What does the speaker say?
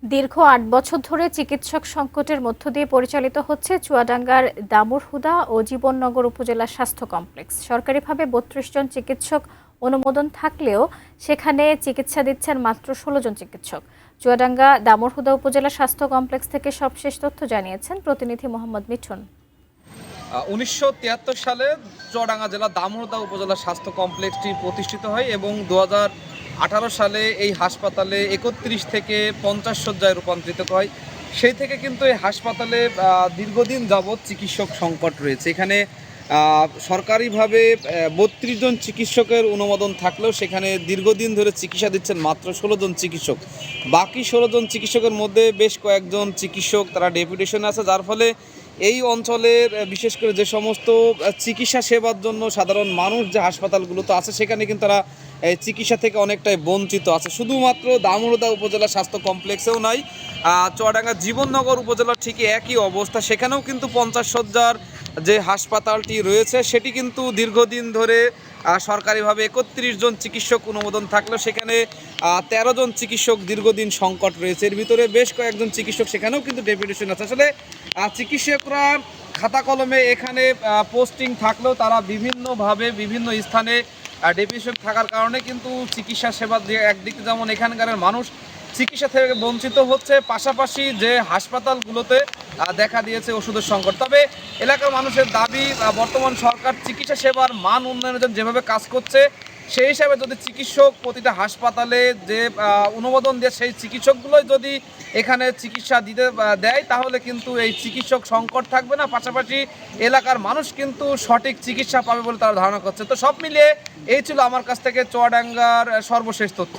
দীর্ঘ ৮ বছর ধরে চিকিৎসক সংকটের মধ্য দিয়ে পরিচালিত হচ্ছে চুয়াডাঙ্গার দামুড়হুদা ও জীবননগর উপজেলা স্বাস্থ্য কমপ্লেক্স। সরকারিভাবে ৩২ জন চিকিৎসক অনুমোদন থাকলেও সেখানে চিকিৎসা দিচ্ছেন মাত্র ১৬ জন চিকিৎসক। চুয়াডাঙ্গা দামুড়হুদা উপজেলা স্বাস্থ্য কমপ্লেক্স থেকে সবশেষ তথ্য জানিয়েছেন প্রতিনিধি মোহাম্মদ মিঠুন। ১৯৭৩ সালে চুয়াডাঙ্গা জেলা দামুড়হুদা উপজেলা স্বাস্থ্য কমপ্লেক্সটি প্রতিষ্ঠিত হয় এবং ২০১৮ সালে এই হাসপাতালে ৩১ থেকে ৫০ শয্যায় রূপান্তরিত হয়। সেই থেকে কিন্তু এই হাসপাতালে দীর্ঘদিন যাবৎ চিকিৎসক সংকট রয়েছে। এখানে সরকারিভাবে ৩২ জন চিকিৎসকের অনুমোদন থাকলেও সেখানে দীর্ঘদিন ধরে চিকিৎসা দিচ্ছেন মাত্র ১৬ জন চিকিৎসক। বাকি ১৬ জন চিকিৎসকের মধ্যে বেশ কয়েকজন চিকিৎসক তারা ডেপুটেশনে আছে, যার ফলে এই অঞ্চলের বিশেষ করে যে সমস্ত চিকিৎসা সেবার জন্য সাধারণ মানুষ যে হাসপাতালগুলোতে আছে সেখানে কিন্তু তারা চিকিৎসা থেকে অনেকটাই বঞ্চিত আছে। শুধুমাত্র দামুড়হুদা উপজেলা স্বাস্থ্য কমপ্লেক্সেও নাই, চুয়াডাঙ্গা জীবননগর উপজেলার ঠিকই একই অবস্থা। সেখানেও কিন্তু ৫০ শয্যার যে হাসপাতালটি রয়েছে সেটি কিন্তু দীর্ঘদিন ধরে সরকারিভাবে ৩১ জন চিকিৎসক অনুমোদন থাকলেও সেখানে ১৩ জন চিকিৎসক দীর্ঘদিন সংকট রয়েছে। এর ভিতরে বেশ কয়েকজন চিকিৎসক সেখানেও কিন্তু ডেপুটেশন আছে। আসলে চিকিৎসকরা খাতা কলমে এখানে পোস্টিং থাকলেও তারা বিভিন্নভাবে বিভিন্ন স্থানে ডেপুটেশন থাকার কারণে কিন্তু চিকিৎসা সেবা একদিকে যেমন এখানকার মানুষ চিকিৎসা থেকে বঞ্চিত হচ্ছে, পাশাপাশি যে হাসপাতালগুলোতে দেখা দিয়েছে ওষুধের সংকট। তবে এলাকার মানুষের দাবি, বর্তমান সরকার চিকিৎসা সেবার মান উন্নয়নের জন্য যেভাবে কাজ করছে সেই হিসাবে যদি চিকিৎসক প্রতিটা হাসপাতালে যে অনুমোদন দিয়ে সেই চিকিৎসকগুলোই যদি এখানে চিকিৎসা দিতে দেয় তাহলে কিন্তু এই চিকিৎসক সংকট থাকবে না, পাশাপাশি এলাকার মানুষ কিন্তু সঠিক চিকিৎসা পাবে বলে তারা ধারণা করছে। তো সব মিলিয়ে এই ছিল আমার কাছ থেকে চুয়াডাঙ্গার সর্বশেষ তথ্য।